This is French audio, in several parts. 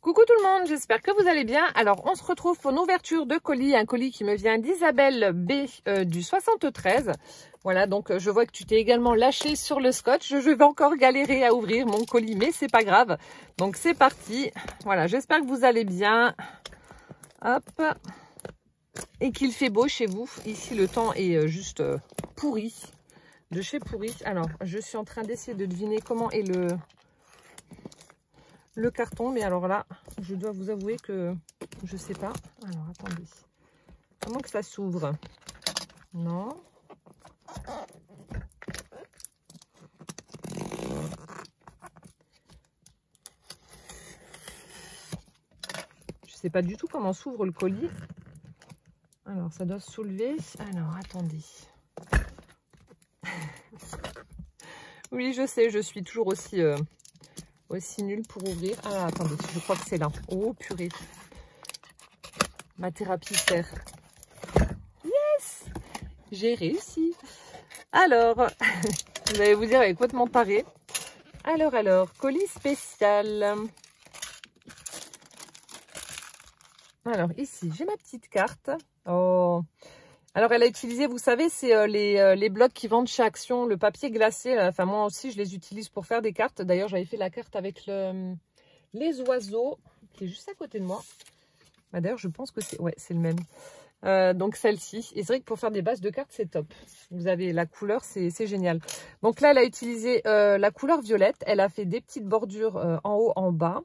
Coucou tout le monde, j'espère que vous allez bien. Alors on se retrouve pour une ouverture de colis, un colis qui me vient d'Isabelle B du 73. Voilà, donc je vois que tu t'es également lâché sur le scotch. Je vais encore galérer à ouvrir mon colis, mais c'est pas grave. Donc c'est parti. Voilà, j'espère que vous allez bien. Hop. Et qu'il fait beau chez vous. Ici le temps est juste pourri. De chez pourri. Alors je suis en train d'essayer de deviner comment est le carton, mais alors là, je dois vous avouer que je sais pas. Alors, attendez. Comment que ça s'ouvre? Non. Je sais pas du tout comment s'ouvre le colis. Alors, ça doit se soulever. Alors, attendez. Oui, je sais, je suis toujours aussi nulle pour ouvrir. Ah, attendez, je crois que c'est là. Oh, purée. Ma thérapie sert. Yes! J'ai réussi. Alors, vous allez vous dire avec complètement taré. Alors, colis spécial. Alors, ici, j'ai ma petite carte. Oh. Alors, elle a utilisé, vous savez, c'est les blocs qui vendent chez Action, le papier glacé. Enfin, moi aussi, je les utilise pour faire des cartes. D'ailleurs, j'avais fait la carte avec les oiseaux, qui est juste à côté de moi. Bah, d'ailleurs, je pense que c'est le même. Donc, celle-ci. Et c'est vrai que pour faire des bases de cartes, c'est top. Vous avez la couleur, c'est génial. Donc là, elle a utilisé la couleur violette. Elle a fait des petites bordures en haut, en bas.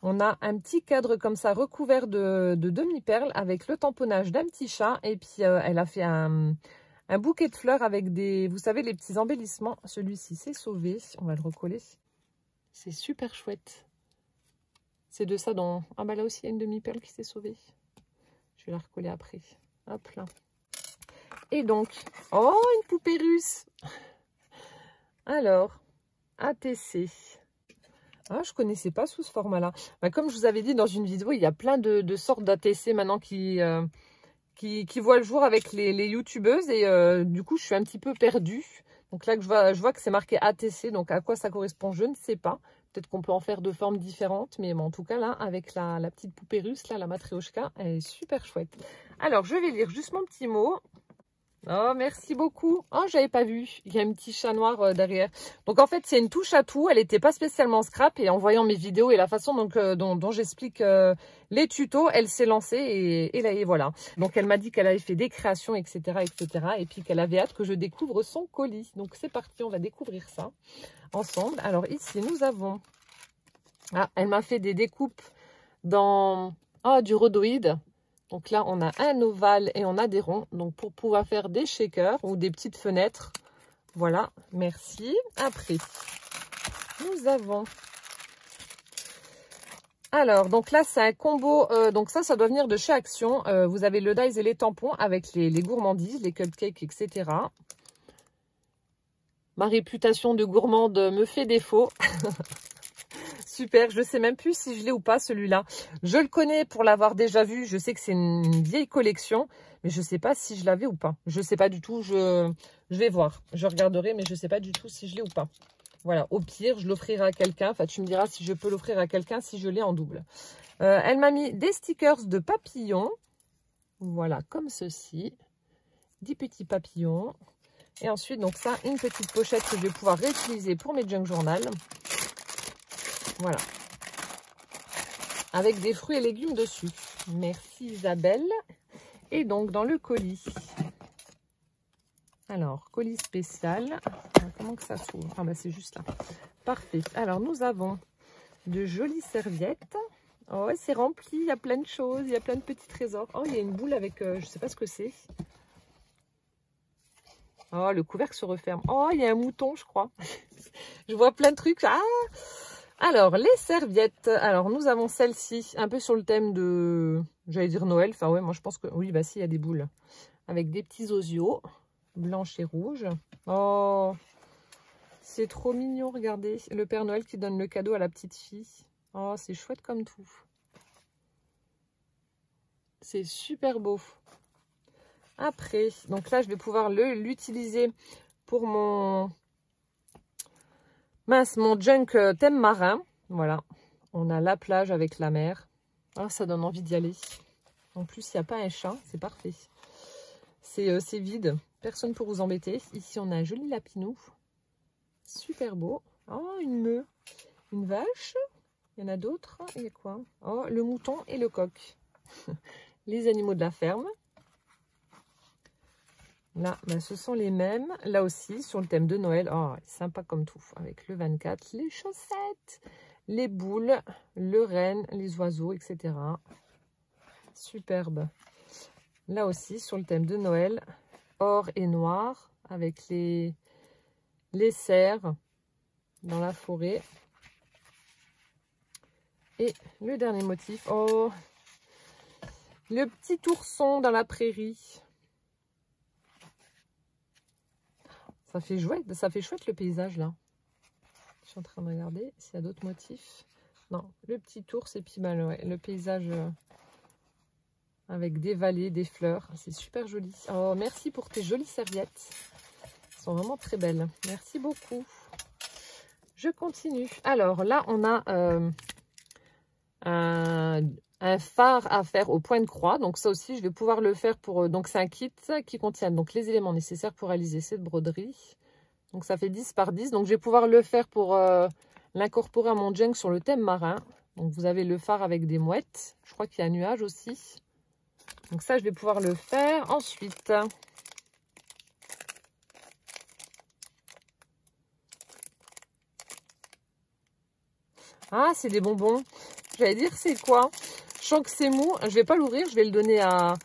On a un petit cadre comme ça recouvert de demi-perles avec le tamponnage d'un petit chat. Et puis, elle a fait un bouquet de fleurs avec des, vous savez, les petits embellissements. Celui-ci, c'est sauvé. On va le recoller. C'est super chouette. C'est de ça dans... Ah bah là aussi, il y a une demi-perle qui s'est sauvée. Je vais la recoller après. Hop là. Et donc, oh, une poupée russe. Alors, ATC. Ah, je ne connaissais pas sous ce format-là. Bah, comme je vous avais dit dans une vidéo, il y a plein de sortes d'ATC maintenant qui voient le jour avec les youtubeuses. Et du coup, je suis un petit peu perdue. Donc là, je vois que c'est marqué ATC. Donc à quoi ça correspond, je ne sais pas. Peut-être qu'on peut en faire de formes différentes. Mais en tout cas, là, avec la petite poupée russe, là, la Matryoshka, elle est super chouette. Alors, je vais lire juste mon petit mot. Oh, merci beaucoup. Oh, j'avais pas vu. Il y a un petit chat noir derrière. Donc, en fait, c'est une touche à tout. Elle n'était pas spécialement scrap. Et en voyant mes vidéos et la façon dont j'explique les tutos, elle s'est lancée et voilà. Donc, elle m'a dit qu'elle avait fait des créations, etc., etc. Et puis qu'elle avait hâte que je découvre son colis. Donc, c'est parti. On va découvrir ça ensemble. Alors, ici, nous avons... Ah, elle m'a fait des découpes dans... Ah, du rhodoïde. Donc là, on a un ovale et on a des ronds. Donc, pour pouvoir faire des shakers ou des petites fenêtres. Voilà, merci. Après, nous avons... Alors, donc là, c'est un combo. Donc ça doit venir de chez Action. Vous avez le dies et les tampons avec les gourmandises, les cupcakes, etc. Ma réputation de gourmande me fait défaut. Super, je sais même plus si je l'ai ou pas celui-là. Je le connais pour l'avoir déjà vu. Je sais que c'est une vieille collection, mais je sais pas si je l'avais ou pas. Je sais pas du tout. Je vais voir. Je regarderai, mais je sais pas du tout si je l'ai ou pas. Voilà, au pire, je l'offrirai à quelqu'un. Enfin, tu me diras si je peux l'offrir à quelqu'un si je l'ai en double. Elle m'a mis des stickers de papillons. Voilà, comme ceci. 10 petits papillons. Et ensuite, donc ça, une petite pochette que je vais pouvoir réutiliser pour mes junk journal. Voilà. Avec des fruits et légumes dessus. Merci Isabelle. Et donc dans le colis. Alors, colis spécial. Comment que ça s'ouvre? Ah bah c'est juste là. Parfait. Alors nous avons de jolies serviettes. Oh, c'est rempli, il y a plein de choses, il y a plein de petits trésors. Oh, il y a une boule avec, je sais pas ce que c'est. Oh, le couvercle se referme. Oh, il y a un mouton, je crois. Je vois plein de trucs. Ah! Alors, les serviettes. Alors, nous avons celle-ci, un peu sur le thème de, j'allais dire Noël. Enfin, ouais, moi, je pense que, oui, bah si, il y a des boules. Avec des petits osios, blanches et rouges. Oh, c'est trop mignon, regardez. Le Père Noël qui donne le cadeau à la petite fille. Oh, c'est chouette comme tout. C'est super beau. Après, donc là, je vais pouvoir l'utiliser pour mon... Mince, mon junk thème marin. Voilà. On a la plage avec la mer. Ah, ça donne envie d'y aller. En plus, il n'y a pas un chat, c'est parfait. C'est vide, personne pour vous embêter. Ici, on a un joli lapinou. Super beau. Oh, une meule, une vache. Il y en a d'autres. Il y a quoi? Oh, le mouton et le coq. Les animaux de la ferme. Là, ben, ce sont les mêmes. Là aussi, sur le thème de Noël. Oh, sympa comme tout. Avec le 24, les chaussettes, les boules, le renne, les oiseaux, etc. Superbe. Là aussi, sur le thème de Noël, or et noir, avec les cerfs dans la forêt. Et le dernier motif, oh, le petit ourson dans la prairie. Ça fait chouette le paysage là. Je suis en train de regarder s'il y a d'autres motifs. Non, le petit ours et puis ben, ouais, le paysage avec des vallées, des fleurs. C'est super joli. Oh, merci pour tes jolies serviettes. Elles sont vraiment très belles. Merci beaucoup. Je continue. Alors là, on a un phare à faire au point de croix. Donc ça aussi, je vais pouvoir le faire pour... donc c'est un kit qui contient donc les éléments nécessaires pour réaliser cette broderie. Donc ça fait 10 par 10. Donc je vais pouvoir le faire pour l'incorporer à mon junk sur le thème marin. Donc vous avez le phare avec des mouettes. Je crois qu'il y a un nuage aussi. Donc ça, je vais pouvoir le faire. Ensuite, ah, c'est des bonbons. J'allais dire, c'est quoi? Je sens que c'est mou. Je vais pas l'ouvrir. Je vais le donner à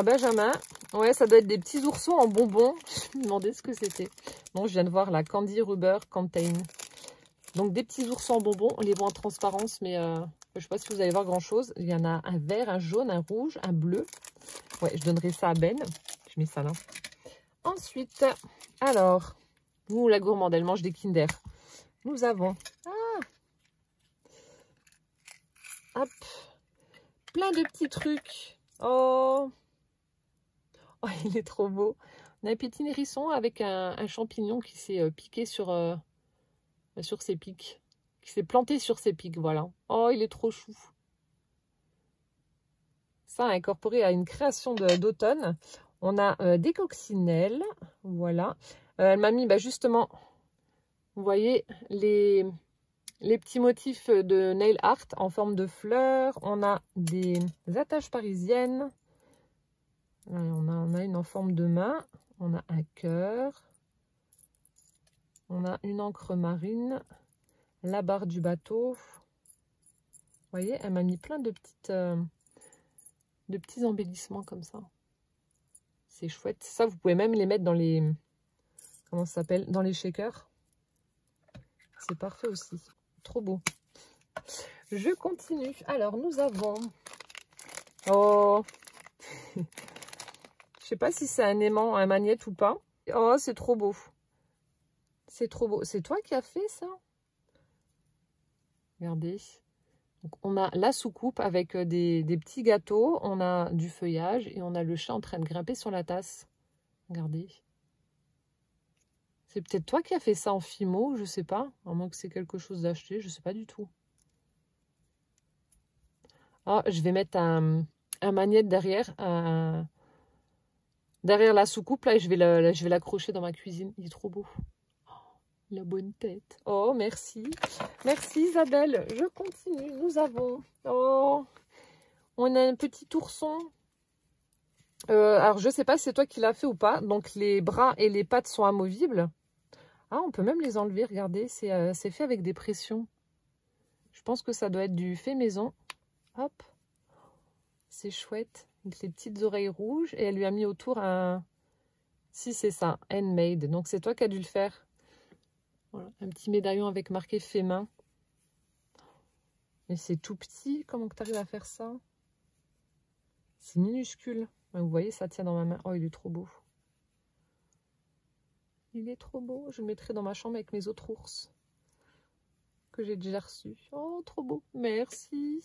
Benjamin. Ouais, ça doit être des petits oursons en bonbons. Je me demandais ce que c'était. Bon, je viens de voir la Candy Rubber Contain. Donc, des petits oursons en bonbons. On les voit en transparence, mais je sais pas si vous allez voir grand-chose. Il y en a un vert, un jaune, un rouge, un bleu. Ouais, je donnerai ça à Ben. Je mets ça là. Ensuite, alors, nous, la gourmande, elle mange des Kinder. Nous avons... hop, plein de petits trucs. Oh, oh, il est trop beau. On a un petit hérisson avec un champignon qui s'est piqué sur ses pics. Qui s'est planté sur ses pics, voilà. Oh, il est trop chou. Ça a incorporé à une création d'automne. On a des coccinelles, voilà. Elle m'a mis justement, vous voyez, les petits motifs de nail art en forme de fleurs. On a des attaches parisiennes. On a une en forme de main. On a un cœur. On a une encre marine. La barre du bateau. Vous voyez, elle m'a mis plein de petits embellissements comme ça. C'est chouette. Ça, vous pouvez même les mettre dans les... comment ça s'appelle? Dans les shakers. C'est parfait aussi. Trop beau. Je continue. Alors, nous avons... oh, je sais pas si c'est un aimant, un magnète ou pas. Oh, c'est trop beau. C'est trop beau. C'est toi qui as fait ça? Regardez. Donc, on a la soucoupe avec des petits gâteaux. On a du feuillage et on a le chat en train de grimper sur la tasse. Regardez. C'est peut-être toi qui as fait ça en Fimo, je sais pas. À moins que c'est quelque chose d'acheté, je sais pas du tout. Ah, je vais mettre un magnète derrière. Derrière la soucoupe, là, et je vais l'accrocher dans ma cuisine. Il est trop beau. Oh, la bonne tête. Oh, merci. Merci Isabelle. Je continue. Nous avons... oh, on a un petit ourson. Alors, je sais pas si c'est toi qui l'as fait ou pas. Donc, les bras et les pattes sont amovibles. Ah, on peut même les enlever. Regardez, c'est fait avec des pressions. Je pense que ça doit être du fait maison. Hop. C'est chouette. Avec les petites oreilles rouges. Et elle lui a mis autour un... si, c'est ça. Handmade. Donc, c'est toi qui as dû le faire. Voilà. Un petit médaillon avec marqué fait main. Mais c'est tout petit. Comment tu arrives à faire ça? C'est minuscule. Vous voyez, ça tient dans ma main. Oh, il est trop beau. Il est trop beau. Je le mettrai dans ma chambre avec mes autres ours que j'ai déjà reçus. Oh, trop beau. Merci.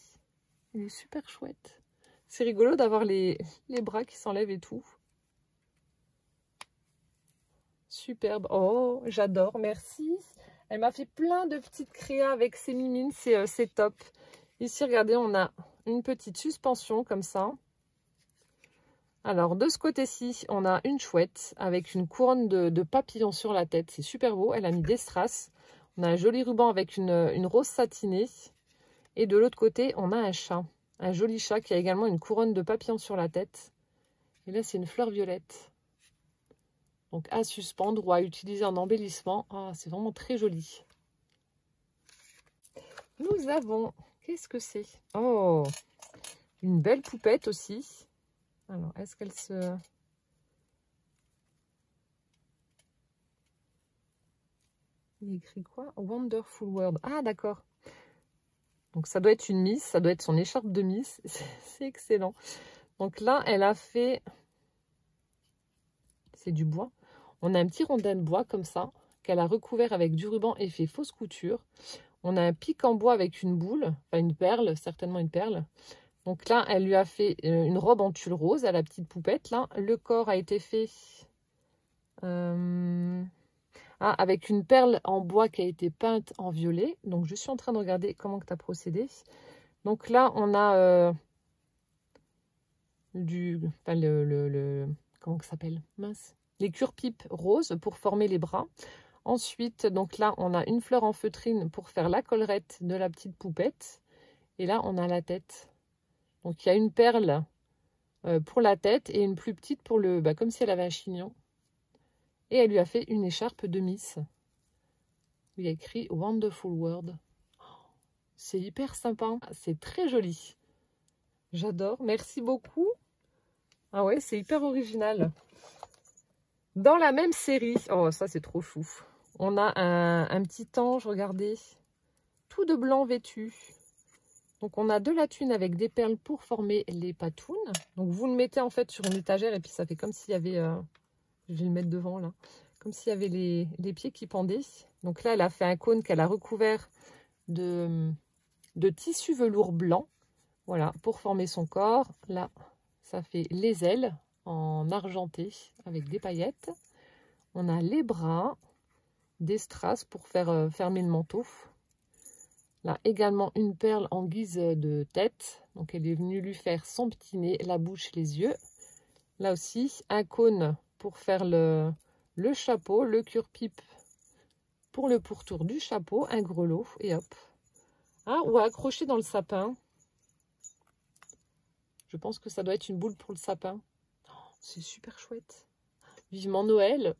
Il est super chouette. C'est rigolo d'avoir les bras qui s'enlèvent et tout. Superbe. Oh, j'adore. Merci. Elle m'a fait plein de petites créas avec ses mimines, c'est top. Ici, regardez, on a une petite suspension comme ça. Alors, de ce côté-ci, on a une chouette avec une couronne de papillons sur la tête. C'est super beau. Elle a mis des strass. On a un joli ruban avec une rose satinée. Et de l'autre côté, on a un chat. Un joli chat qui a également une couronne de papillons sur la tête. Et là, c'est une fleur violette. Donc, à suspendre ou à utiliser en embellissement. Ah, c'est vraiment très joli. Nous avons... Qu'est-ce que c'est? Oh, une belle poupette aussi. Alors, est-ce qu'elle se... Il est écrit quoi? Wonderful World. Ah, d'accord. Donc, ça doit être une Miss. Ça doit être son écharpe de Miss. C'est excellent. Donc là, elle a fait... C'est du bois. On a un petit rondin de bois comme ça, qu'elle a recouvert avec du ruban et fait fausse couture. On a un pic en bois avec une boule, enfin une perle, certainement une perle. Donc là, elle lui a fait une robe en tulle rose à la petite poupette. Là, le corps a été fait avec une perle en bois qui a été peinte en violet. Donc, je suis en train de regarder comment tu as procédé. Donc là, on a comment ça s'appelle? Mince. Les cure-pipes roses pour former les bras. Ensuite, donc là, on a une fleur en feutrine pour faire la collerette de la petite poupette. Et là, on a la tête. Donc, il y a une perle pour la tête et une plus petite pour le... comme si elle avait un chignon. Et elle lui a fait une écharpe de Miss. Il y a écrit Wonderful World. C'est hyper sympa. C'est très joli. J'adore. Merci beaucoup. Ah ouais, c'est hyper original. Dans la même série, oh ça c'est trop chou. On a un petit ange, regardez, tout de blanc vêtu. Donc on a de la thune avec des perles pour former les patounes. Donc vous le mettez en fait sur une étagère et puis ça fait comme s'il y avait, je vais le mettre devant là, comme s'il y avait les pieds qui pendaient. Donc là elle a fait un cône qu'elle a recouvert de tissu velours blanc. Voilà, pour former son corps. Là, ça fait les ailes en argenté avec des paillettes. On a les bras, des strass pour faire fermer le manteau. Là, également une perle en guise de tête. Donc, elle est venue lui faire son petit nez, la bouche, les yeux. Là aussi, un cône pour faire le chapeau, le cure-pipe pour le pourtour du chapeau, un grelot et hop. Ah, ou accroché dans le sapin. Je pense que ça doit être une boule pour le sapin. Oh, c'est super chouette. Vivement Noël.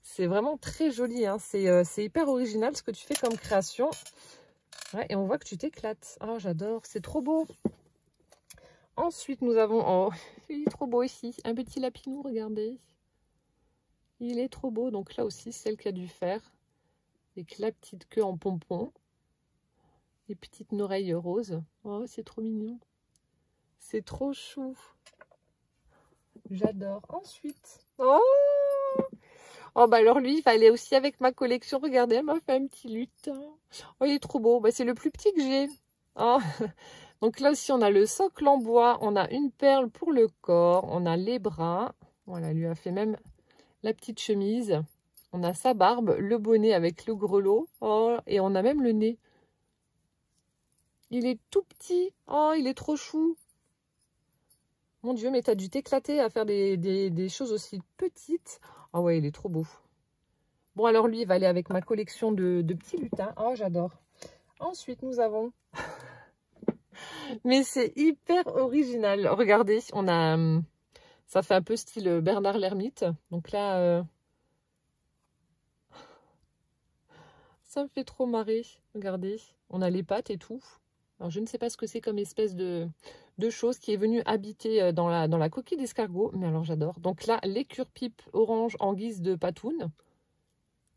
C'est vraiment très joli. Hein. C'est hyper original ce que tu fais comme création. Ouais, et on voit que tu t'éclates. Oh, j'adore. C'est trop beau. Ensuite, nous avons... Oh, il est trop beau ici. Un petit lapinou, regardez. Il est trop beau. Donc là aussi, celle qui a dû faire. Avec la petite queue en pompon. Les petites oreilles roses. Oh, c'est trop mignon. C'est trop chou. J'adore. Ensuite... Oh, bah alors lui, il va aller aussi avec ma collection. Regardez, elle m'a fait un petit lutin. Oh, il est trop beau. Bah, c'est le plus petit que j'ai. Oh. Donc là aussi, on a le socle en bois. On a une perle pour le corps. On a les bras. Voilà, elle lui a fait même la petite chemise. On a sa barbe, le bonnet avec le grelot. Oh, et on a même le nez. Il est tout petit. Oh, il est trop chou. Mon Dieu, mais t'as dû t'éclater à faire des choses aussi petites. Ah ouais, il est trop beau. Bon, alors lui, il va aller avec ma collection de petits lutins. Oh, j'adore. Ensuite, nous avons... mais c'est hyper original. Regardez, on a... ça fait un peu style Bernard l'Ermite. Donc là... ça me fait trop marrer. Regardez, on a les pattes et tout. Alors, je ne sais pas ce que c'est comme espèce de chose qui est venue habiter dans la coquille d'escargot. Mais alors, j'adore. Donc là, les cure-pipes orange en guise de patoune.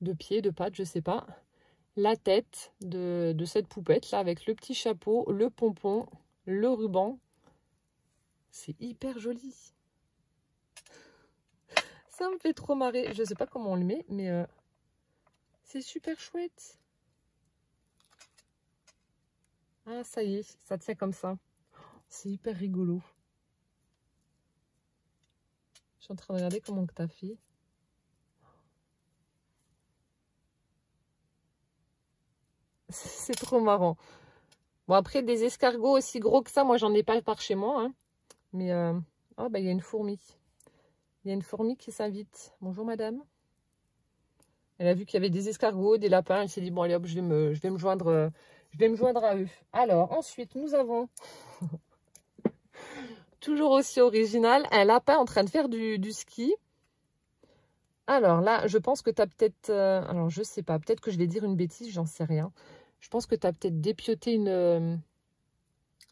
De pied, de pattes, je sais pas. La tête de cette poupette là avec le petit chapeau, le pompon, le ruban. C'est hyper joli. Ça me fait trop marrer. Je sais pas comment on le met, mais c'est super chouette. Ah, ça y est, ça tient comme ça. C'est hyper rigolo. Je suis en train de regarder comment que tu as fait. C'est trop marrant. Bon, après, des escargots aussi gros que ça, moi, j'en ai pas par chez moi. Hein. Mais, oh, bah, il y a une fourmi. Il y a une fourmi qui s'invite. Bonjour, madame. Elle a vu qu'il y avait des escargots, des lapins. Elle s'est dit, bon, allez, hop, je vais me joindre à eux. Alors, ensuite, nous avons, toujours aussi original, un lapin en train de faire du ski. Alors là, je pense que tu as peut-être... alors, je sais pas. Peut-être que je vais dire une bêtise, j'en sais rien. Je pense que tu as peut-être dépioté une...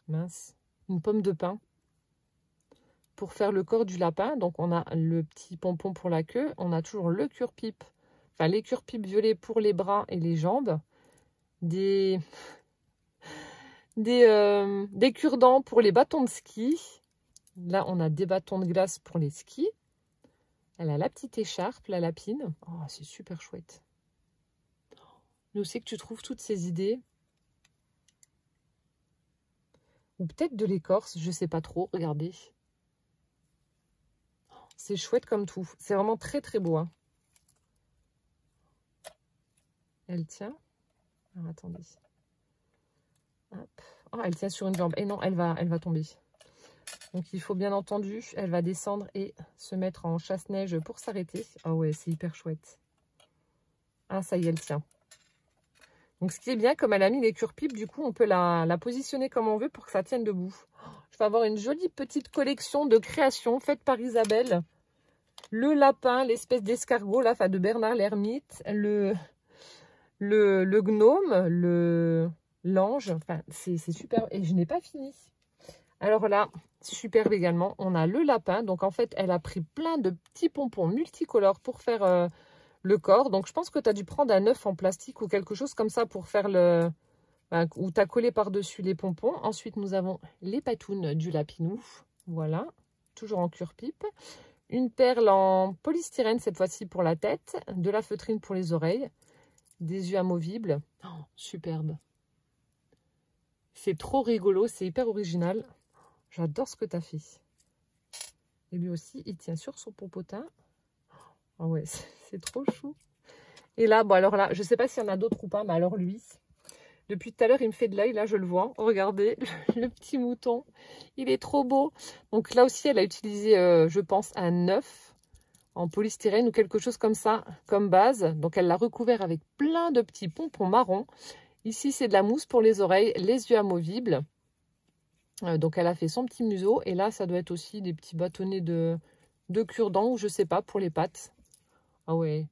mince. Une pomme de pin. Pour faire le corps du lapin. Donc, on a le petit pompon pour la queue. On a toujours le cure-pipe. Enfin, les cure-pipes violets pour les bras et les jambes. Des cure-dents pour les bâtons de ski. Là, on a des bâtons de glace pour les skis. Elle a la petite écharpe, la lapine. Oh, c'est super chouette. Mais où c'est que tu trouves toutes ces idées? Ou peut-être de l'écorce, je sais pas trop. Regardez. C'est chouette comme tout. C'est vraiment très très beau. Hein. Elle tient. Alors, attendez. Hop. Oh, elle tient sur une jambe. Et non, elle va tomber. Donc, il faut bien entendu, elle va descendre et se mettre en chasse-neige pour s'arrêter. Ah ouais, c'est hyper chouette. Ah, ça y est, elle tient. Donc, ce qui est bien, comme elle a mis les cure-pipes, du coup, on peut la positionner comme on veut pour que ça tienne debout. Je vais avoir une jolie petite collection de créations faites par Isabelle. Le lapin, l'espèce d'escargot, là, enfin, de Bernard l'ermite, le gnome, l'ange. Enfin, c'est super. Et je n'ai pas fini. Alors là, superbe également, on a le lapin. Donc en fait, elle a pris plein de petits pompons multicolores pour faire le corps. Donc je pense que tu as dû prendre un œuf en plastique ou quelque chose comme ça pour faire le... où tu as collé par-dessus les pompons. Ensuite, nous avons les patounes du lapinou. Voilà, toujours en cure-pipe. Une perle en polystyrène cette fois-ci pour la tête. De la feutrine pour les oreilles. Des yeux amovibles. Oh, superbe. C'est trop rigolo, c'est hyper original. J'adore ce que tu as fait. Et lui aussi, il tient sur son popotin. Ah ouais, c'est trop chou. Et là, bon alors là, je ne sais pas s'il y en a d'autres ou pas, mais alors lui, depuis tout à l'heure, il me fait de l'œil. Là, je le vois. Regardez, le petit mouton. Il est trop beau. Donc là aussi, elle a utilisé, je pense, un œuf en polystyrène ou quelque chose comme ça, comme base. Donc elle l'a recouvert avec plein de petits pompons marrons. Ici, c'est de la mousse pour les oreilles, les yeux amovibles. Donc elle a fait son petit museau et là ça doit être aussi des petits bâtonnets de cure-dents ou je sais pas pour les pattes. Ah ouais.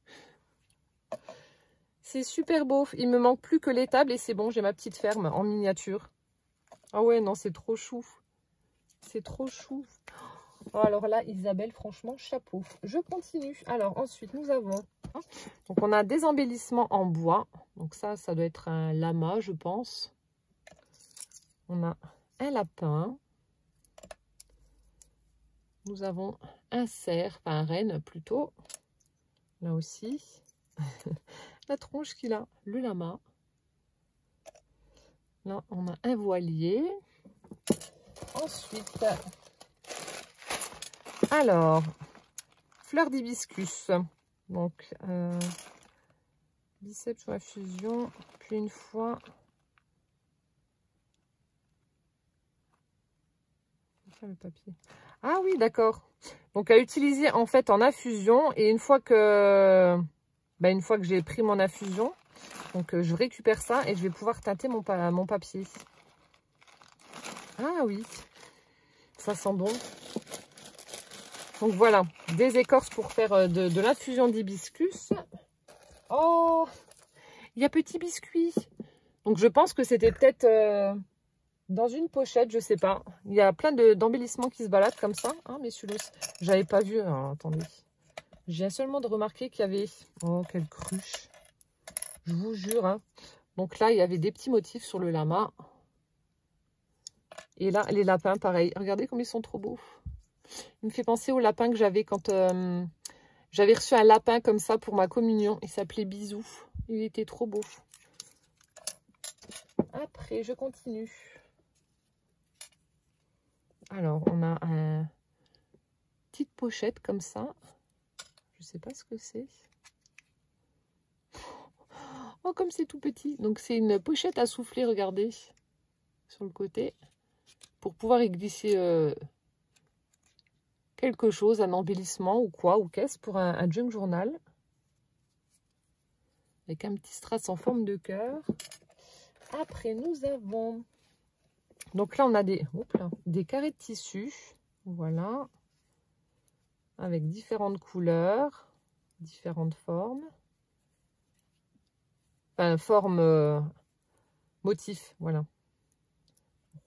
C'est super beau. Il me manque plus que l'étable et c'est bon, j'ai ma petite ferme en miniature. Ah ouais, non, c'est trop chou. C'est trop chou. Oh, alors là, Isabelle, franchement, chapeau. Je continue. Alors ensuite, nous avons... Donc on a des embellissements en bois. Donc ça doit être un lama, je pense. On a un lapin. Nous avons un cerf, enfin un renne plutôt. Là aussi. La tronche qu'il a, le lama. Là, on a un voilier. Ensuite, alors, fleur d'hibiscus. Donc, biceps sur la fusion. Puis une fois... le papier. Ah oui, d'accord. Donc à utiliser en fait en infusion et une fois que j'ai pris mon infusion, donc je récupère ça et je vais pouvoir teinter mon papier. Ah oui, ça sent bon. Donc voilà, des écorces pour faire de l'infusion d'hibiscus. Oh, il y a petit biscuit. Donc je pense que c'était peut-être... dans une pochette, je sais pas. Il y a plein d'embellissements qui se baladent comme ça. Hein, messieurs, j'avais pas vu. Alors, attendez. Je viens seulement de remarquer qu'il y avait... Oh, quelle cruche. Je vous jure. Hein. Donc là, il y avait des petits motifs sur le lama. Et là, les lapins, pareil. Regardez comme ils sont trop beaux. Il me fait penser au lapin que j'avais quand... j'avais reçu un lapin comme ça pour ma communion. Il s'appelait Bisou. Il était trop beau. Après, je continue. Alors, on a une petite pochette comme ça. Je ne sais pas ce que c'est. Oh, comme c'est tout petit. Donc, c'est une pochette à souffler, regardez, sur le côté, pour pouvoir y glisser quelque chose, un embellissement ou quoi, ou qu'est-ce, pour un junk journal. Avec un petit strass en forme de cœur. Après, nous avons... Donc là, on a des carrés de tissu. Voilà. Avec différentes couleurs, différentes formes. Enfin, formes, motifs, voilà.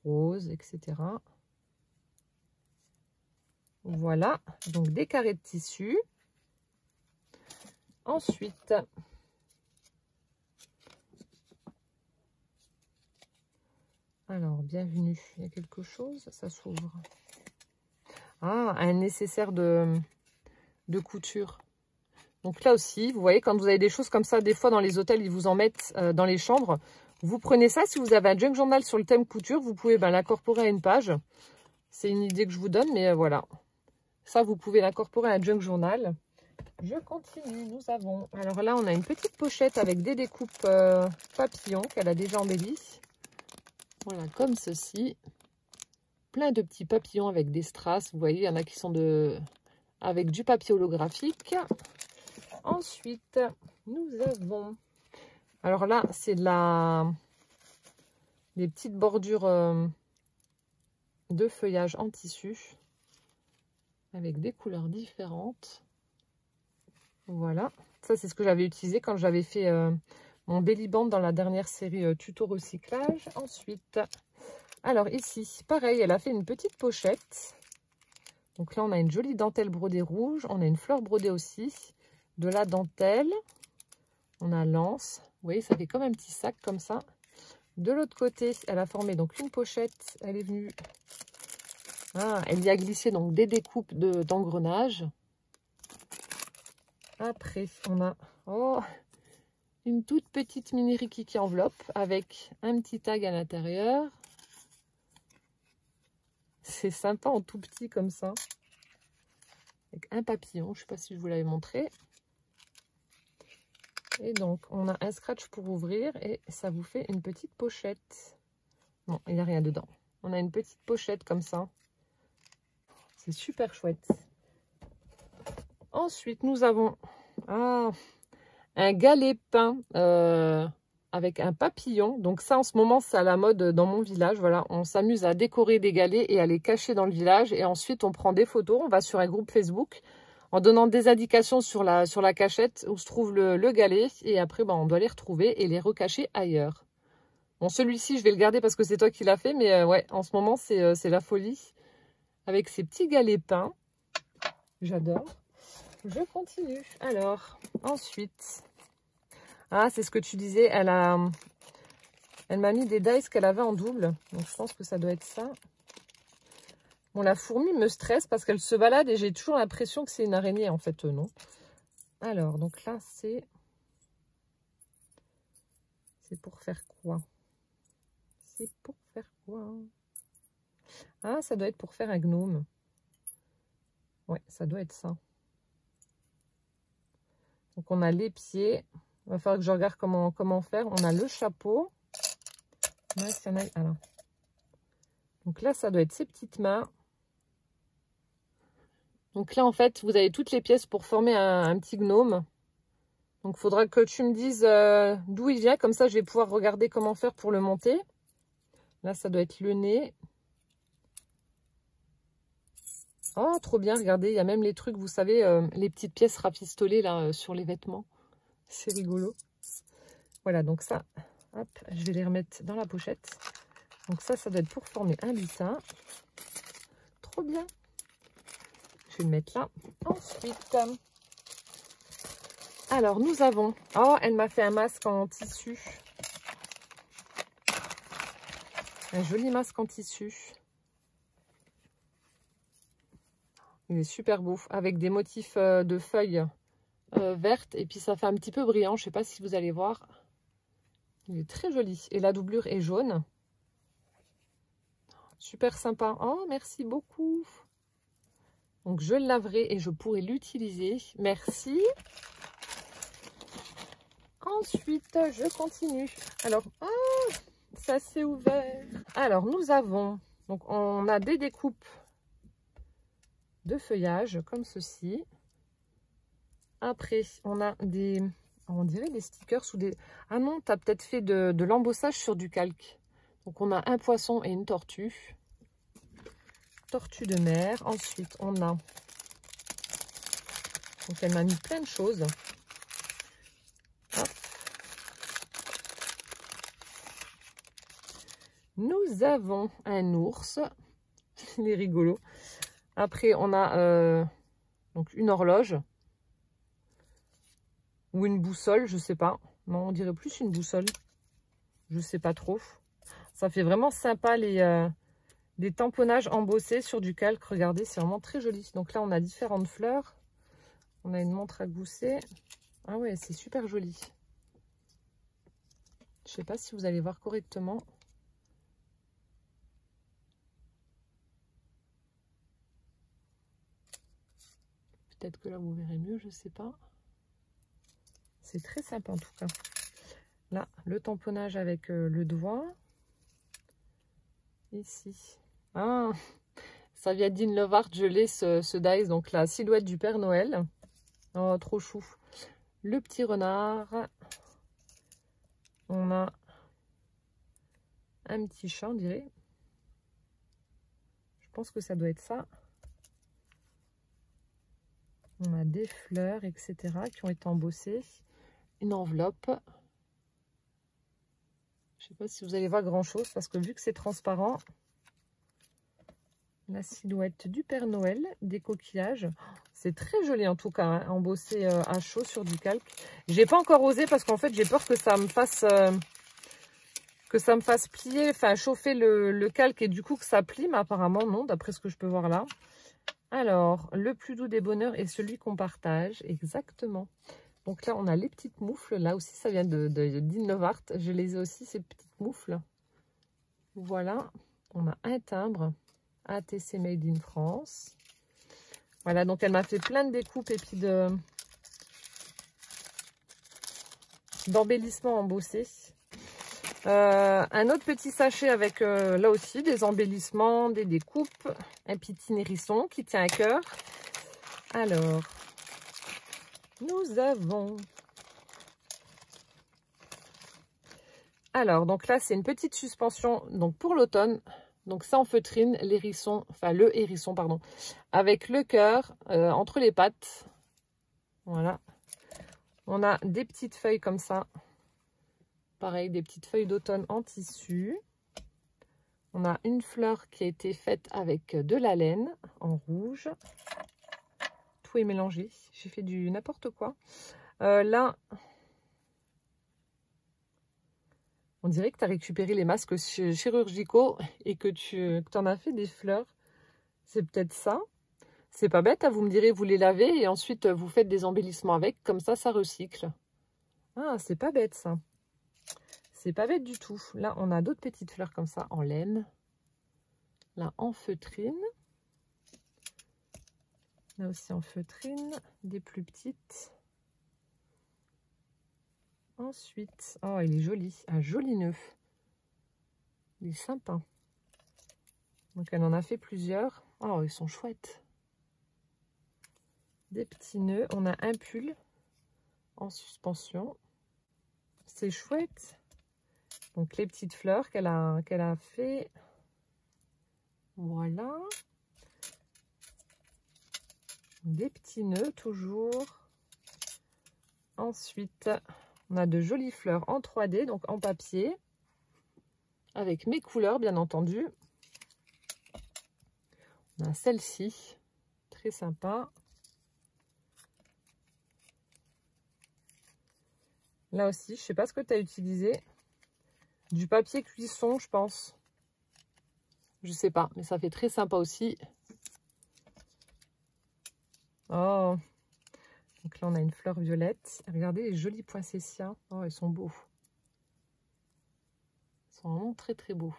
Rose, etc. Voilà, donc des carrés de tissu. Ensuite, alors, bienvenue, il y a quelque chose, ça s'ouvre. Ah, un nécessaire de couture. Donc là aussi, vous voyez, quand vous avez des choses comme ça, des fois dans les hôtels, ils vous en mettent dans les chambres. Vous prenez ça, si vous avez un junk journal sur le thème couture, vous pouvez l'incorporer à une page. C'est une idée que je vous donne, mais voilà. Ça, vous pouvez l'incorporer à un junk journal. Je continue, nous avons... Alors là, on a une petite pochette avec des découpes papillons qu'elle a déjà embellies. Voilà, comme ceci. Plein de petits papillons avec des strass. Vous voyez, il y en a qui sont avec du papier holographique. Ensuite, nous avons... Alors là, c'est des petites bordures de feuillage en tissu. Avec des couleurs différentes. Voilà. Ça, c'est ce que j'avais utilisé quand j'avais fait mon belly band dans la dernière série tuto recyclage. Ensuite, alors ici, pareil, elle a fait une petite pochette. Donc là, on a une jolie dentelle brodée rouge. On a une fleur brodée aussi. De la dentelle. On a l'anse. Vous voyez, ça fait comme un petit sac comme ça. De l'autre côté, elle a formé donc une pochette. Elle est venue... Ah, elle y a glissé donc des découpes d'engrenages. Après, on a une toute petite mini rikiki enveloppe avec un petit tag à l'intérieur. C'est sympa en tout petit comme ça. Avec un papillon, je ne sais pas si je vous l'avais montré. Et donc, on a un scratch pour ouvrir et ça vous fait une petite pochette. Non, il n'y a rien dedans. On a une petite pochette comme ça. C'est super chouette. Ensuite, nous avons un galet peint avec un papillon. Donc ça, en ce moment, c'est à la mode dans mon village. Voilà, on s'amuse à décorer des galets et à les cacher dans le village. Et ensuite, on prend des photos. On va sur un groupe Facebook en donnant des indications sur la cachette où se trouve le galet. Et après, on doit les retrouver et les recacher ailleurs. Bon, celui-ci, je vais le garder parce que c'est toi qui l'as fait. Mais ouais, en ce moment, c'est la folie. Avec ces petits galets peints. J'adore. Je continue. Alors, ensuite... Ah, c'est ce que tu disais. Elle m'a mis des dice qu'elle avait en double. Donc, je pense que ça doit être ça. Bon, la fourmi me stresse parce qu'elle se balade et j'ai toujours l'impression que c'est une araignée. En fait, non. Alors, donc là, c'est pour faire quoi? C'est pour faire quoi? Ah, ça doit être pour faire un gnome. Ouais, ça doit être ça. Donc, on a les pieds. Il va falloir que je regarde comment faire. On a le chapeau. Alors. Donc là, ça doit être ses petites mains. Donc là, en fait, vous avez toutes les pièces pour former un petit gnome. Donc, il faudra que tu me dises d'où il vient. Comme ça, je vais pouvoir regarder comment faire pour le monter. Là, ça doit être le nez. Oh, trop bien, regardez, il y a même les trucs, vous savez, les petites pièces rafistolées là sur les vêtements. C'est rigolo. Voilà, donc ça, hop, je vais les remettre dans la pochette. Donc ça doit être pour former un lutin. Trop bien. Je vais le mettre là. Ensuite, alors nous avons... Oh, elle m'a fait un masque en tissu. Un joli masque en tissu. Il est super beau, avec des motifs de feuilles vertes. Et puis ça fait un petit peu brillant, je ne sais pas si vous allez voir. Il est très joli. Et la doublure est jaune. Super sympa. Oh, merci beaucoup. Donc je le laverai et je pourrai l'utiliser. Merci. Ensuite, je continue. Alors, ça s'est ouvert. Alors, nous avons, donc on a des découpes de feuillage comme ceci. Après, on a des, on dirait des stickers ou des... Ah non, tu as peut-être fait de l'embossage sur du calque. Donc, on a un poisson et une tortue. Tortue de mer. Ensuite, on a... Donc, elle m'a mis plein de choses. Hop. Nous avons un ours. Il est rigolo. Après, on a donc une horloge. Ou une boussole, je sais pas. Non, on dirait plus une boussole. Je sais pas trop. Ça fait vraiment sympa les tamponnages embossés sur du calque. Regardez, c'est vraiment très joli. Donc là, on a différentes fleurs. On a une montre à gousset. Ah ouais, c'est super joli. Je sais pas si vous allez voir correctement. Peut-être que là, vous verrez mieux, je sais pas. C'est très sympa en tout cas. Là, le tamponnage avec le doigt. Ici. Ah, ça vient d'In Love Art, je l'ai ce dice. Donc la silhouette du Père Noël. Oh, trop chou. Le petit renard. On a un petit chat, on dirait. Je pense que ça doit être ça. On a des fleurs, etc. qui ont été embossées. Une enveloppe. Je ne sais pas si vous allez voir grand chose parce que vu que c'est transparent, la silhouette du Père Noël, des coquillages. C'est très joli en tout cas, hein, embossé à chaud sur du calque. J'ai pas encore osé parce qu'en fait j'ai peur que ça me fasse plier, enfin chauffer le calque et du coup que ça plie, mais apparemment non, d'après ce que je peux voir là. Alors, le plus doux des bonheurs est celui qu'on partage, exactement. Donc là, on a les petites moufles. Là aussi, ça vient d'In Love Art. Je les ai aussi, ces petites moufles. Voilà. On a un timbre ATC Made in France. Voilà, donc elle m'a fait plein de découpes et puis d'embellissements embossés. Un autre petit sachet avec, là aussi, des embellissements, des découpes. Un petit hérisson qui tient à cœur. Alors... Nous avons... Alors, donc là, c'est une petite suspension donc pour l'automne. Donc ça en feutrine, l'hérisson, enfin le hérisson, pardon, avec le cœur entre les pattes. Voilà. On a des petites feuilles comme ça. Pareil, des petites feuilles d'automne en tissu. On a une fleur qui a été faite avec de la laine en rouge. Tout est mélangé. J'ai fait du n'importe quoi. Là, on dirait que tu as récupéré les masques chirurgicaux et que tu en as fait des fleurs. C'est peut-être ça. C'est pas bête, hein, vous me direz, vous les lavez et ensuite vous faites des embellissements avec. Comme ça recycle. Ah, c'est pas bête ça. C'est pas bête du tout. Là, on a d'autres petites fleurs comme ça en laine. Là, en feutrine. Là aussi en feutrine. Des plus petites. Ensuite, oh, il est joli. Un joli nœud. Il est sympa. Donc, elle en a fait plusieurs. Oh, ils sont chouettes. Des petits nœuds. On a un pull en suspension. C'est chouette. Donc, les petites fleurs qu'elle a fait. Voilà. Des petits nœuds toujours. Ensuite, on a de jolies fleurs en 3D, donc en papier. Avec mes couleurs, bien entendu. On a celle-ci. Très sympa. Là aussi, je ne sais pas ce que tu as utilisé. Du papier cuisson, je pense. Je sais pas, mais ça fait très sympa aussi. Oh, donc là on a une fleur violette. Regardez les jolis poinsettias. Oh, ils sont beaux. Ils sont vraiment très très beaux.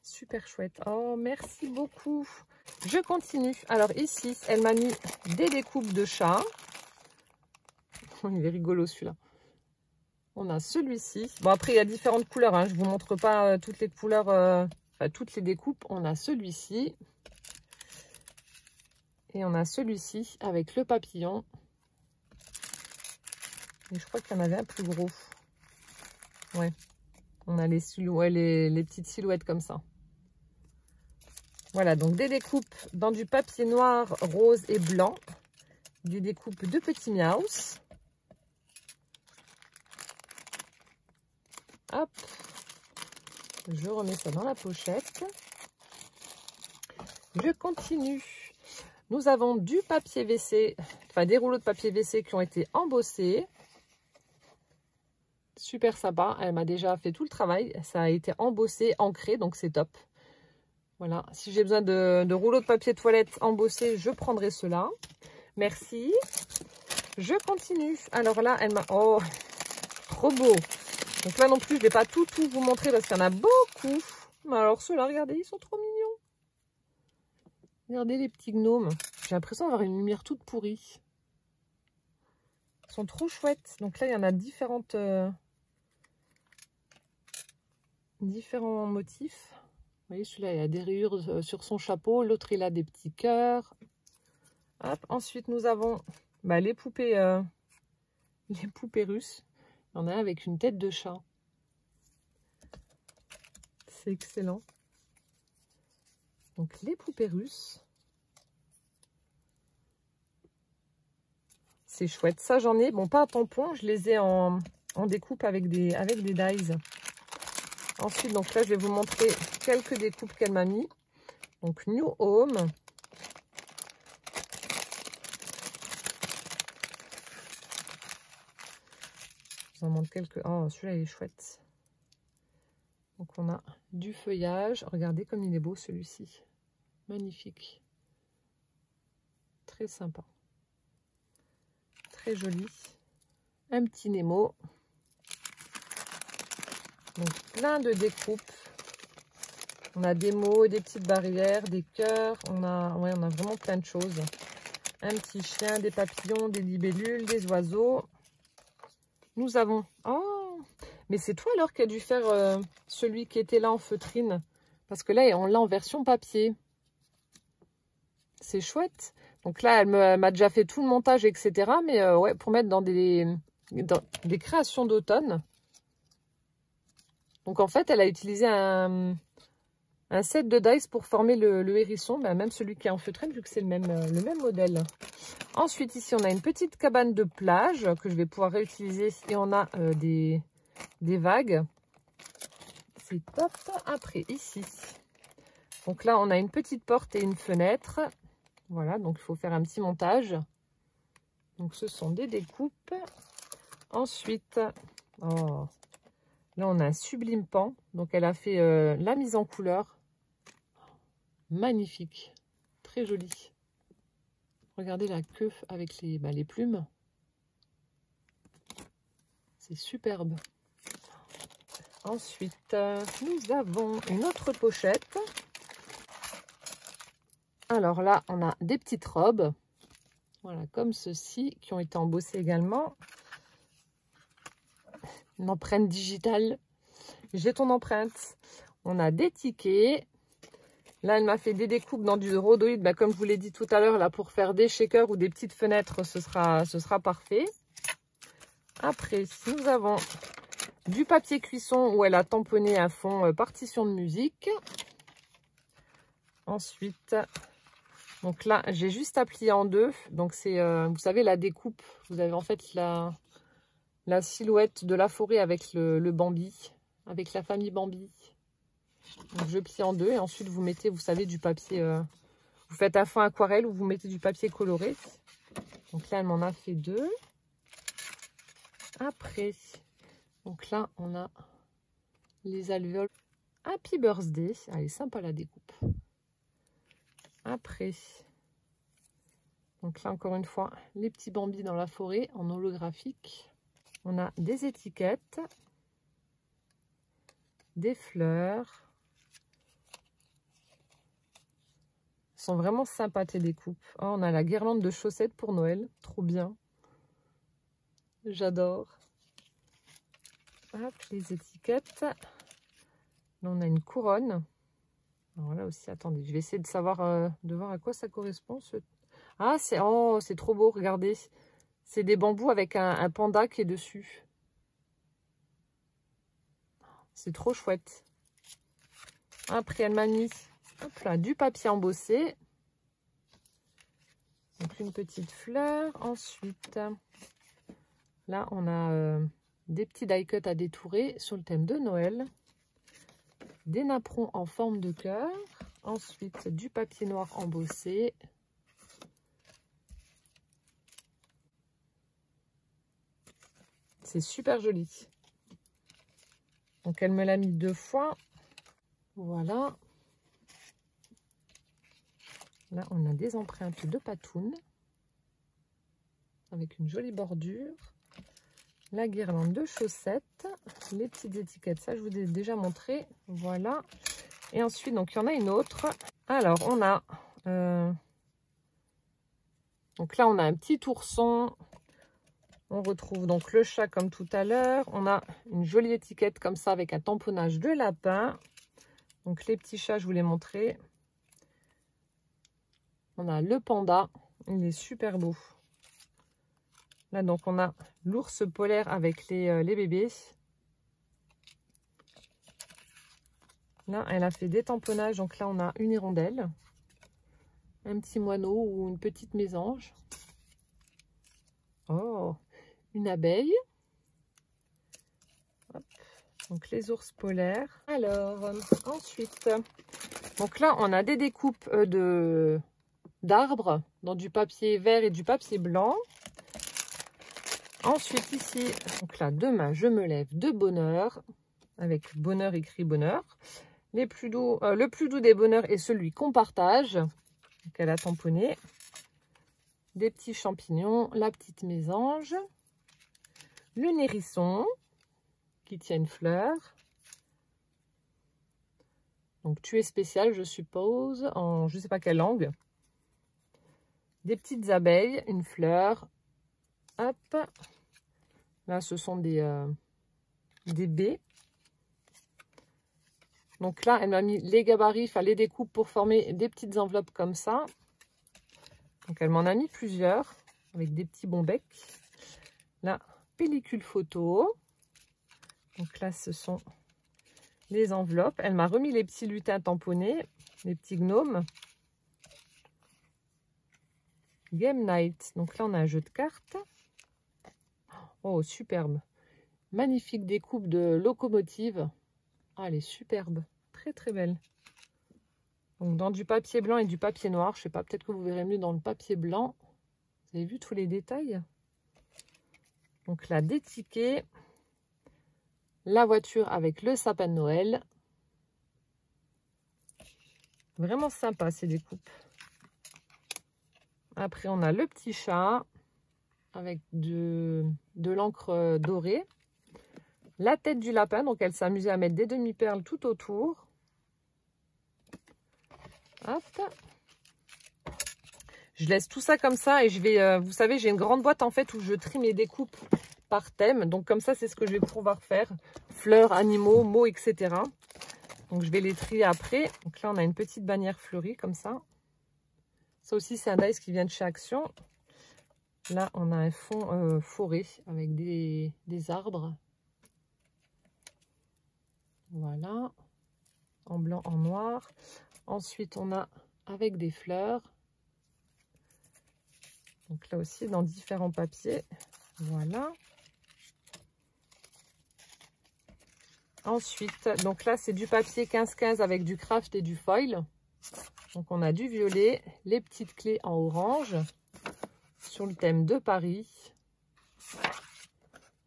Super chouette. Oh, merci beaucoup. Je continue. Alors ici, elle m'a mis des découpes de chats. Il est rigolo celui-là. On a celui-ci. Bon, après, il y a différentes couleurs. Hein. Je ne vous montre pas toutes les couleurs, enfin, toutes les découpes. On a celui-ci. Et on a celui-ci avec le papillon. Et je crois qu'il y en avait un plus gros. Ouais. On a les petites silhouettes comme ça. Voilà, donc des découpes dans du papier noir, rose et blanc. Des découpes de petits miaus. Hop. Je remets ça dans la pochette. Je continue. Nous avons du papier WC, enfin des rouleaux de papier WC qui ont été embossés. Super sympa, elle m'a déjà fait tout le travail. Ça a été embossé, ancré, donc c'est top. Voilà, si j'ai besoin de rouleaux de papier toilette embossés, je prendrai cela. Merci. Je continue. Alors là, elle m'a... Oh, trop beau. Donc là non plus, je ne vais pas tout vous montrer parce qu'il y en a beaucoup. Mais alors ceux-là, regardez, ils sont trop mignons. Regardez les petits gnomes. J'ai l'impression d'avoir une lumière toute pourrie. Ils sont trop chouettes. Donc là, il y en a différents motifs. Vous voyez, celui-là, il a des rayures sur son chapeau. L'autre, il a des petits cœurs. Hop. Ensuite, nous avons les poupées russes. Il y en a un avec une tête de chat. C'est excellent. Donc, les poupées russes. C'est chouette. Ça, j'en ai. Bon, pas un tampon. Je les ai en découpe avec des dies. Ensuite, donc là, je vais vous montrer quelques découpes qu'elle m'a mis. Donc, New Home. Je vous en montre quelques. Oh, celui-là, il est chouette. Donc, on a du feuillage. Regardez comme il est beau, celui-ci. Magnifique. Très sympa. Très joli. Un petit Nemo. Donc, plein de découpes. On a des mots, des petites barrières, des cœurs. On a vraiment plein de choses. Un petit chien, des papillons, des libellules, des oiseaux. Nous avons... Oh, mais c'est toi alors qui as dû faire celui qui était là en feutrine. Parce que là, on l'a en version papier. C'est chouette. Donc là, elle m'a déjà fait tout le montage, etc. Mais ouais, pour mettre dans des créations d'automne. Donc en fait, elle a utilisé un set de dice pour former le hérisson. Même celui qui est en feutrine, vu que c'est le même modèle. Ensuite, ici, on a une petite cabane de plage que je vais pouvoir réutiliser. Et on a des vagues. C'est top. Après, ici. Donc là, on a une petite porte et une fenêtre. Voilà, donc il faut faire un petit montage. Donc ce sont des découpes. Ensuite, oh, là on a un sublime pan. Donc elle a fait la mise en couleur. Magnifique, très joli. Regardez la queue avec les plumes. C'est superbe. Ensuite, nous avons une autre pochette. Alors là, on a des petites robes, voilà, comme ceci, qui ont été embossées également. Une empreinte digitale. J'ai ton empreinte. On a des tickets. Là, elle m'a fait des découpes dans du rhodoïde. Comme je vous l'ai dit tout à l'heure, là, pour faire des shakers ou des petites fenêtres, ce sera parfait. Après, nous avons du papier cuisson où elle a tamponné à fond partition de musique. Ensuite... Donc là, j'ai juste à plier en deux. Donc c'est, vous savez, la découpe. Vous avez en fait la silhouette de la forêt avec le Bambi, avec la famille Bambi. Donc je plie en deux et ensuite vous mettez, vous savez, du papier. Vous faites à fond aquarelle ou vous mettez du papier coloré. Donc là, elle m'en a fait deux. Après, donc là, on a les alvéoles. Happy Birthday. Elle est sympa la découpe. Après, donc là encore une fois, les petits bambis dans la forêt en holographique. On a des étiquettes, des fleurs. Elles sont vraiment sympas tes découpes. Oh, on a la guirlande de chaussettes pour Noël, trop bien. J'adore. Hop, les étiquettes. Là, on a une couronne. Alors là aussi, attendez, je vais essayer de savoir, de voir à quoi ça correspond. Ah, c'est trop beau, regardez. C'est des bambous avec un panda qui est dessus. C'est trop chouette. Après, elle m'a mis hop là, du papier embossé. Donc, une petite fleur. Ensuite, là, on a des petits die-cuts à détourer sur le thème de Noël. Des napperons en forme de cœur. Ensuite, du papier noir embossé. C'est super joli. Donc, elle me l'a mis 2 fois. Voilà. Là, on a des empreintes de patounes avec une jolie bordure. La guirlande de chaussettes. Les petites étiquettes, ça, je vous ai déjà montré. Voilà. Et ensuite, donc, il y en a une autre. Alors, on a... donc là, on a un petit ourson. On retrouve donc le chat comme tout à l'heure. On a une jolie étiquette comme ça avec un tamponnage de lapin. Donc les petits chats, je vous l'ai montré. On a le panda. Il est super beau. Là, donc, on a l'ours polaire avec les bébés. Là, elle a fait des tamponnages. Donc là, on a une hirondelle, un petit moineau ou une petite mésange. Oh, une abeille. Hop. Donc les ours polaires. Alors, ensuite, donc là, on a des découpes d'arbres dans du papier vert et du papier blanc. Ensuite, ici, donc là, demain, je me lève de bonheur, avec bonheur écrit bonheur. Le plus doux des bonheurs est celui qu'on partage. Donc, elle a tamponné. Des petits champignons, la petite mésange, le nérisson qui tient une fleur. Donc, tu es spécial, je suppose, en je ne sais pas quelle langue. Des petites abeilles, une fleur. Hop. Là, ce sont des baies. Donc là, elle m'a mis les gabarits, enfin les découpes pour former des petites enveloppes comme ça. Donc elle m'en a mis plusieurs avec des petits bons becs. La pellicule photo. Donc là, ce sont les enveloppes. Elle m'a remis les petits lutins tamponnés, les petits gnomes. Game Night. Donc là, on a un jeu de cartes. Oh, superbe. Magnifique découpe de locomotive. Ah, elle est superbe. Très, très belle. Donc, dans du papier blanc et du papier noir. Je sais pas, peut-être que vous verrez mieux dans le papier blanc. Vous avez vu tous les détails? Donc là, des tickets. La voiture avec le sapin de Noël. Vraiment sympa, ces découpes. Après, on a le petit chat avec de l'encre dorée. La tête du lapin, donc elle s'est amusée à mettre des demi-perles tout autour. Hop. Je laisse tout ça comme ça et je vais, vous savez, j'ai une grande boîte en fait où je trie mes découpes par thème. Donc comme ça, c'est ce que je vais pouvoir faire. Fleurs, animaux, mots, etc. Donc je vais les trier après. Donc là, on a une petite bannière fleurie comme ça. Ça aussi, c'est un dice qui vient de chez Action. Là, on a un fond forêt avec des arbres. Voilà. En blanc, en noir. Ensuite, on a avec des fleurs. Donc là aussi, dans différents papiers. Voilà. Ensuite, donc là, c'est du papier 15-15 avec du craft et du foil. Donc, on a du violet, les petites clés en orange sur le thème de Paris.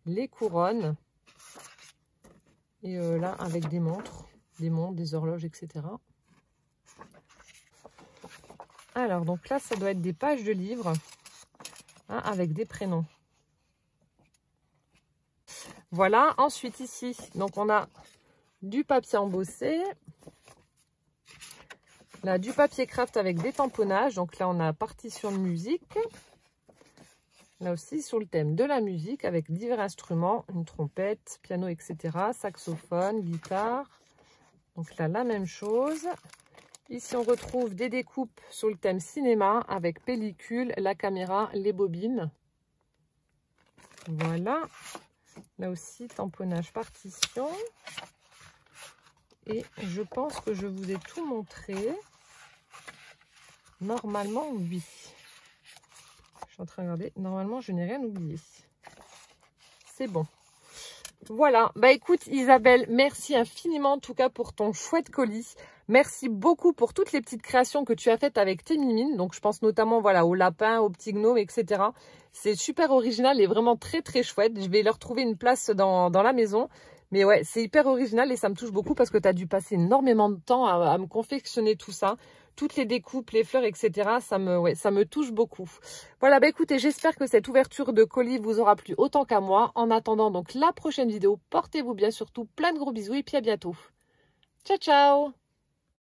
Les couronnes. Et là, avec des montres, des horloges, etc. Alors, donc là, ça doit être des pages de livres hein, avec des prénoms. Voilà. Ensuite, ici, donc on a du papier embossé. Là, du papier craft avec des tamponnages. Donc là, on a partition de musique. Là aussi, sur le thème de la musique, avec divers instruments, une trompette, piano, etc., saxophone, guitare. Donc là, la même chose. Ici, on retrouve des découpes sur le thème cinéma, avec pellicule, la caméra, les bobines. Voilà. Là aussi, tamponnage partition. Et je pense que je vous ai tout montré. Normalement, oui. Je suis en train de regarder. Normalement, je n'ai rien oublié. C'est bon. Voilà. Bah écoute, Isabelle, merci infiniment en tout cas pour ton chouette colis. Merci beaucoup pour toutes les petites créations que tu as faites avec tes mimines. Donc, je pense notamment voilà, au lapin, au petit gnome, etc. C'est super original et vraiment très, très chouette. Je vais leur trouver une place dans la maison. Mais ouais, c'est hyper original et ça me touche beaucoup parce que tu as dû passer énormément de temps à me confectionner tout ça. Toutes les découpes, les fleurs, etc. Ça me touche beaucoup. Voilà, bah écoutez, j'espère que cette ouverture de colis vous aura plu autant qu'à moi. En attendant donc la prochaine vidéo, portez-vous bien surtout plein de gros bisous et puis à bientôt. Ciao, ciao!